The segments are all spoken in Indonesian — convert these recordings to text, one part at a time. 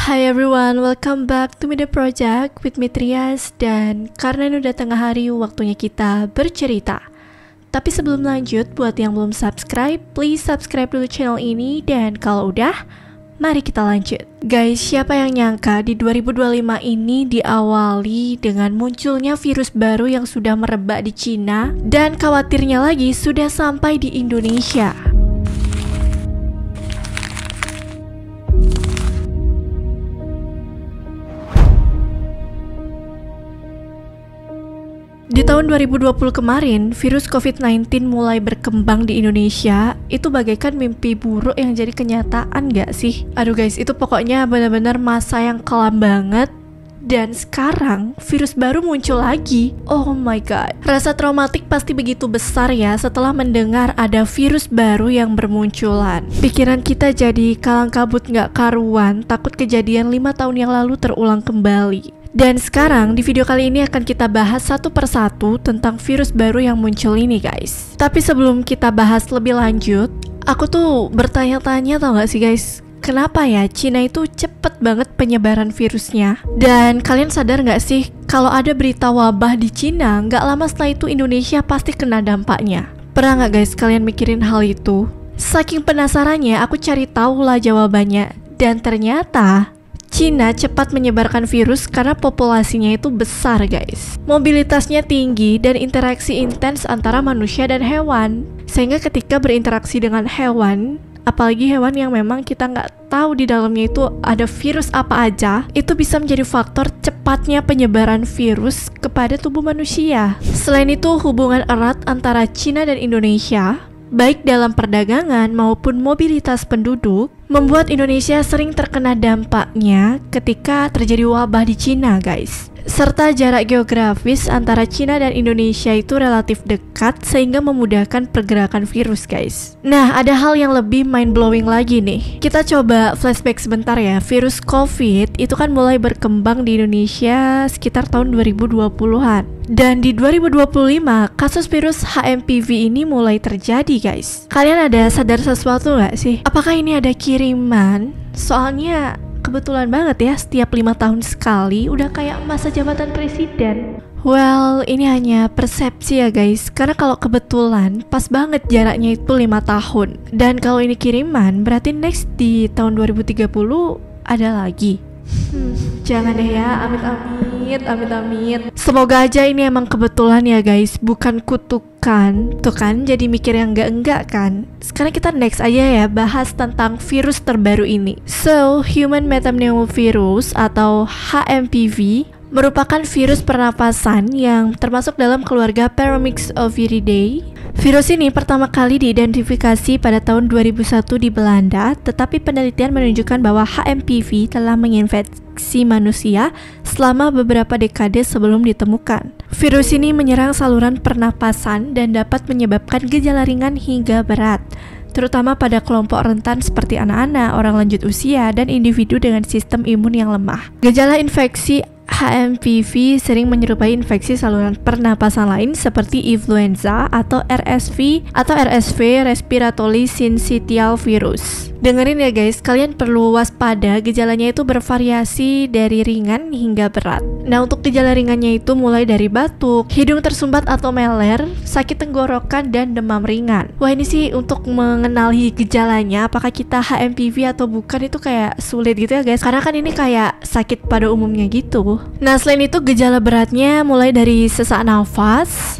Hi everyone, welcome back to Media Project with me Trias. Dan karena ini udah tengah hari, waktunya kita bercerita. Tapi sebelum lanjut, buat yang belum subscribe, please subscribe dulu channel ini. Dan kalau udah, mari kita lanjut. Guys, siapa yang nyangka di 2025 ini diawali dengan munculnya virus baru yang sudah merebak di Cina, dan khawatirnya lagi sudah sampai di Indonesia. Di tahun 2020 kemarin, virus COVID-19 mulai berkembang di Indonesia. Itu bagaikan mimpi buruk yang jadi kenyataan gak sih? Aduh guys, itu pokoknya benar-benar masa yang kelam banget. Dan sekarang, virus baru muncul lagi. Oh my god. Rasa traumatik pasti begitu besar ya setelah mendengar ada virus baru yang bermunculan. Pikiran kita jadi kalang kabut gak karuan, takut kejadian 5 tahun yang lalu terulang kembali. Dan sekarang di video kali ini akan kita bahas satu persatu tentang virus baru yang muncul ini guys. Tapi sebelum kita bahas lebih lanjut, aku tuh bertanya-tanya tau gak sih guys, kenapa ya Cina itu cepet banget penyebaran virusnya? Dan kalian sadar gak sih kalau ada berita wabah di Cina, gak lama setelah itu Indonesia pasti kena dampaknya? Pernah gak guys kalian mikirin hal itu? Saking penasarannya aku cari tahu lah jawabannya. Dan ternyata Cina cepat menyebarkan virus karena populasinya itu besar guys. Mobilitasnya tinggi dan interaksi intens antara manusia dan hewan. Sehingga ketika berinteraksi dengan hewan, apalagi hewan yang memang kita nggak tahu di dalamnya itu ada virus apa aja, itu bisa menjadi faktor cepatnya penyebaran virus kepada tubuh manusia. Selain itu, hubungan erat antara Cina dan Indonesia, baik dalam perdagangan maupun mobilitas penduduk, membuat Indonesia sering terkena dampaknya ketika terjadi wabah di Cina guys. Serta jarak geografis antara Cina dan Indonesia itu relatif dekat sehingga memudahkan pergerakan virus guys. Nah, ada hal yang lebih mind-blowing lagi nih. Kita coba flashback sebentar ya. Virus COVID itu kan mulai berkembang di Indonesia sekitar tahun 2020-an. Dan di 2025, kasus virus HMPV ini mulai terjadi guys. Kalian ada sadar sesuatu gak sih? Apakah ini ada kiriman? Soalnya kebetulan banget ya, setiap 5 tahun sekali, udah kayak masa jabatan presiden. Well, ini hanya persepsi ya guys, karena kalau kebetulan pas banget jaraknya itu 5 tahun. Dan kalau ini kiriman, berarti next di tahun 2030 ada lagi. Jangan deh ya, amit-amit. Semoga aja ini emang kebetulan ya guys, bukan kutukan. Tuh kan, jadi mikir yang enggak kan. Sekarang kita next aja ya, bahas tentang virus terbaru ini. So, Human Metapneumovirus atau HMPV merupakan virus pernapasan yang termasuk dalam keluarga Paramyxoviridae. Virus ini pertama kali diidentifikasi pada tahun 2001 di Belanda, tetapi penelitian menunjukkan bahwa HMPV telah menginfeksi manusia selama beberapa dekade sebelum ditemukan. Virus ini menyerang saluran pernapasan dan dapat menyebabkan gejala ringan hingga berat, terutama pada kelompok rentan seperti anak-anak, orang lanjut usia, dan individu dengan sistem imun yang lemah. Gejala infeksi HMPV sering menyerupai infeksi saluran pernapasan lain seperti influenza atau RSV atau RSV respiratory syncytial virus. Dengerin ya guys, kalian perlu waspada, gejalanya itu bervariasi dari ringan hingga berat. Nah, untuk gejala ringannya itu mulai dari batuk, hidung tersumbat atau meler, sakit tenggorokan, dan demam ringan. Wah, ini sih untuk mengenali gejalanya apakah kita HMPV atau bukan itu kayak sulit gitu ya guys, karena kan ini kayak sakit pada umumnya gitu. Nah, selain itu gejala beratnya mulai dari sesak nafas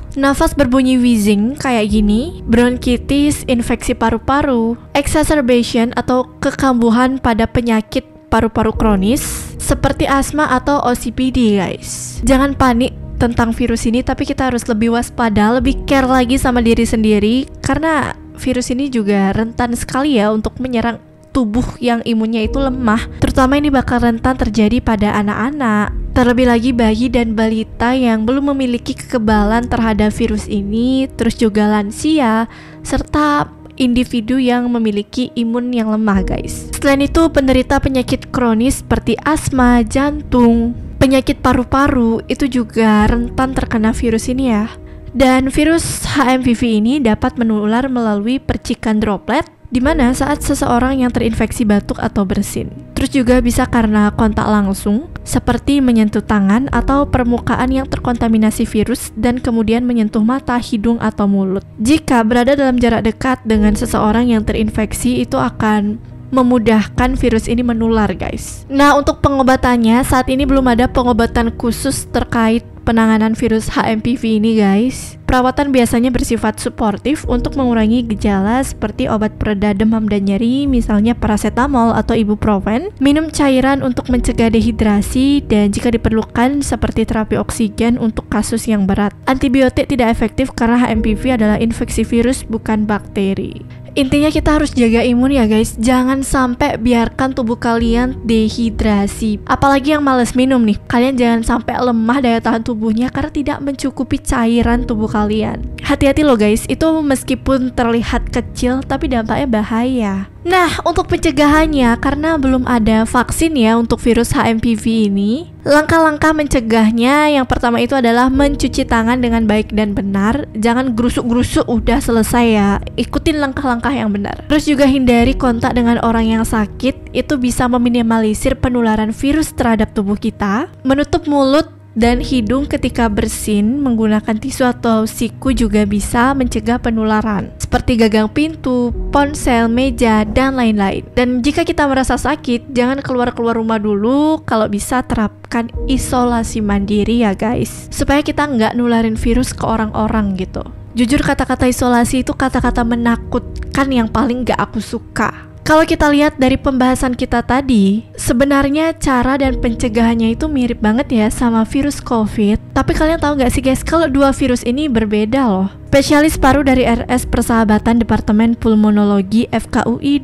berbunyi wheezing kayak gini, bronkitis, infeksi paru-paru, exacerbation atau kekambuhan pada penyakit paru-paru kronis seperti asma atau OCPD guys. Jangan panik tentang virus ini, tapi kita harus lebih waspada, lebih care lagi sama diri sendiri, karena virus ini juga rentan sekali ya untuk menyerang tubuh yang imunnya itu lemah. Terutama ini bakal rentan terjadi pada anak-anak, terlebih lagi bayi dan balita yang belum memiliki kekebalan terhadap virus ini, terus juga lansia, serta individu yang memiliki imun yang lemah guys. Selain itu, penderita penyakit kronis seperti asma, jantung, penyakit paru-paru itu juga rentan terkena virus ini ya. Dan virus HMPV ini dapat menular melalui percikan droplet dimana saat seseorang yang terinfeksi batuk atau bersin. Terus juga bisa karena kontak langsung, seperti menyentuh tangan atau permukaan yang terkontaminasi virus dan kemudian menyentuh mata, hidung, atau mulut. Jika berada dalam jarak dekat dengan seseorang yang terinfeksi, itu akan memudahkan virus ini menular, guys. Nah, untuk pengobatannya, saat ini belum ada pengobatan khusus terkait penanganan virus HMPV ini, guys. Perawatan biasanya bersifat suportif untuk mengurangi gejala seperti obat pereda demam dan nyeri, misalnya paracetamol atau ibuprofen, minum cairan untuk mencegah dehidrasi, dan jika diperlukan seperti terapi oksigen untuk kasus yang berat. Antibiotik tidak efektif karena HMPV adalah infeksi virus bukan bakteri. Intinya kita harus jaga imun ya guys, jangan sampai biarkan tubuh kalian dehidrasi. Apalagi yang males minum nih, kalian jangan sampai lemah daya tahan tubuhnya karena tidak mencukupi cairan tubuh kalian. Hati-hati loh guys, itu meskipun terlihat kecil tapi dampaknya bahaya. Nah, untuk pencegahannya, karena belum ada vaksin ya untuk virus HMPV ini, langkah-langkah mencegahnya yang pertama itu adalah mencuci tangan dengan baik dan benar. Jangan gerusuk-gerusuk udah selesai ya, ikutin langkah-langkah yang benar. Terus juga hindari kontak dengan orang yang sakit, itu bisa meminimalisir penularan virus terhadap tubuh kita. Menutup mulut dan hidung ketika bersin menggunakan tisu atau siku juga bisa mencegah penularan, seperti gagang pintu, ponsel, meja, dan lain-lain. Dan jika kita merasa sakit, jangan keluar-keluar rumah dulu. Kalau bisa terapkan isolasi mandiri ya guys, supaya kita nggak nularin virus ke orang-orang gitu. Jujur kata-kata isolasi itu kata-kata menakutkan yang paling nggak aku suka. Kalau kita lihat dari pembahasan kita tadi, sebenarnya cara dan pencegahannya itu mirip banget ya sama virus COVID. Tapi kalian tahu nggak sih guys, kalau dua virus ini berbeda loh. Spesialis paru dari RS Persahabatan Departemen Pulmonologi FKUI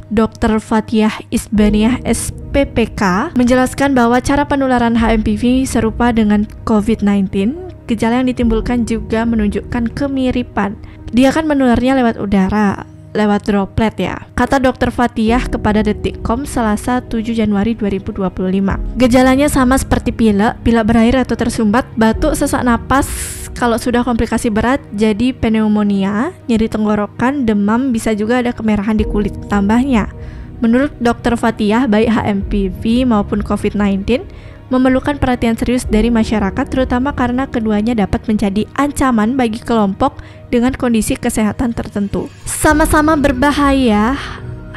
Dr. Fathiah Isbaniah SPPK menjelaskan bahwa cara penularan HMPV serupa dengan COVID-19. Gejala yang ditimbulkan juga menunjukkan kemiripan. Dia kan menularnya lewat udara, lewat droplet ya, kata Dr. Fathiah kepada Detikcom Selasa 7 Januari 2025. Gejalanya sama seperti pilek berair atau tersumbat, batuk, sesak napas. Kalau sudah komplikasi berat jadi pneumonia, nyeri tenggorokan, demam, bisa juga ada kemerahan di kulit. Tambahnya, menurut Dr. Fathiah, baik HMPV maupun COVID-19 memerlukan perhatian serius dari masyarakat, terutama karena keduanya dapat menjadi ancaman bagi kelompok dengan kondisi kesehatan tertentu. Sama-sama berbahaya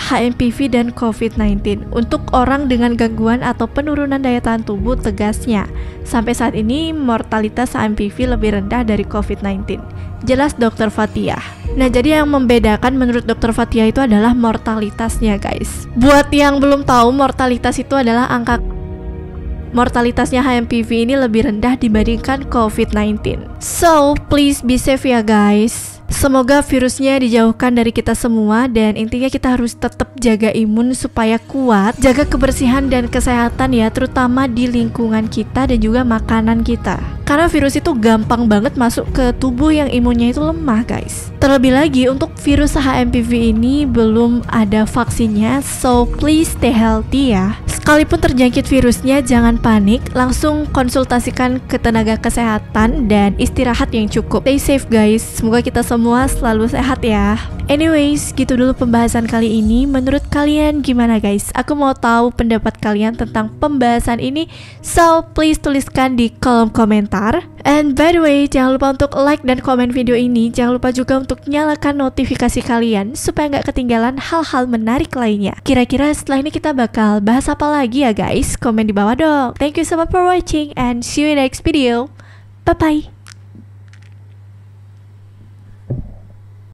HMPV dan COVID-19 untuk orang dengan gangguan atau penurunan daya tahan tubuh, tegasnya. Sampai saat ini mortalitas HMPV lebih rendah dari COVID-19. Jelas Dr. Fathiah. Nah, jadi yang membedakan menurut Dr. Fathiah itu adalah mortalitasnya guys. Buat yang belum tahu, mortalitas itu adalah mortalitasnya HMPV ini lebih rendah dibandingkan COVID-19. So, please be safe ya guys. Semoga virusnya dijauhkan dari kita semua, dan intinya kita harus tetap jaga imun supaya kuat, jaga kebersihan dan kesehatan ya, terutama di lingkungan kita dan juga makanan kita. Karena virus itu gampang banget masuk ke tubuh yang imunnya itu lemah guys. Terlebih lagi untuk virus HMPV ini belum ada vaksinnya, so please stay healthy ya. Sekalipun terjangkit virusnya, jangan panik, langsung konsultasikan ke tenaga kesehatan dan istirahat yang cukup. Stay safe guys, semoga kita semua selalu sehat ya. Anyways, gitu dulu pembahasan kali ini. Menurut kalian gimana guys? Aku mau tahu pendapat kalian tentang pembahasan ini, so please tuliskan di kolom komentar. And by the way, jangan lupa untuk like dan komen video ini. Jangan lupa juga untuk nyalakan notifikasi kalian supaya nggak ketinggalan hal-hal menarik lainnya. Kira-kira setelah ini kita bakal bahas apa lagi ya guys? Komen di bawah dong. Thank you so much for watching and see you in next video. Bye bye.